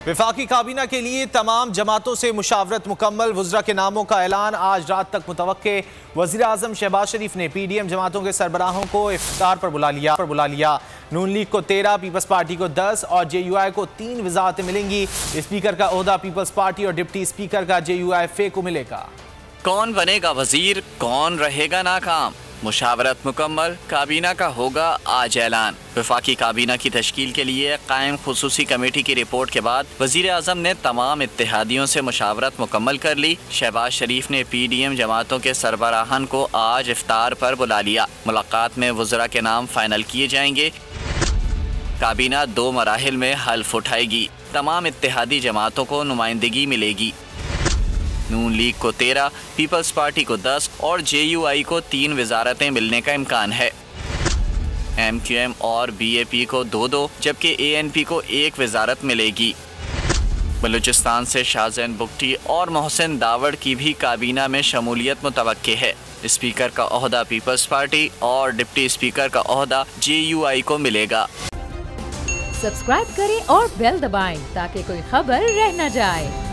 वफाकी काबीना के लिए तमाम जमातों से मुशावरत मुकम्मल। वज़रा के नामों का ऐलान आज रात तक मुतवक्के। वज़ीर आज़म शहबाज शरीफ ने PDM जमातों के सरबराहों को इफ्तार पर बुला लिया। नून लीग को 13, पीपल्स पार्टी को 10 और JUI को 3 वज़ारतें मिलेंगी। स्पीकर का ओहदा पीपल्स पार्टी और डिप्टी स्पीकर का JUI को मिलेगा। कौन बनेगा वजीर, कौन रहेगा नाकाम? मुशावरत मुकम्मल, काबीना का होगा आज ऐलान। वफाकी काबीना की तश्कील के लिए कायम खुसूसी कमेटी की रिपोर्ट के बाद वजीर आज़म ने तमाम इत्तेहादियों से मुशावरत मुकम्मल कर ली। शहबाज शरीफ ने PDM जमातों के सरबराहान को आज इफ्तार पर बुला लिया। मुलाकात में वज़रा के नाम फाइनल किए जाएंगे। काबीना 2 मराहिल में हल्फ उठाएगी। तमाम इत्तेहादी जमातों को नुमाइंदगी मिलेगी। नून लीग को 13, पीपल्स पार्टी को 10 और JUI को 3 वजारतें मिलने का इम्कान है। MQM और BAP को 2-2 जबकि ANP को 1 वजारत मिलेगी। बलूचिस्तान से शाहजैन बुगटी और मोहसिन दावड़ की भी काबीना में शमूलियत मुतवक्के है। स्पीकर का ओहदा पीपल्स पार्टी और डिप्टी स्पीकर का ओहदा JUI को मिलेगा। सब्सक्राइब करें और बेल दबाएं ताकि कोई खबर रह न जाए।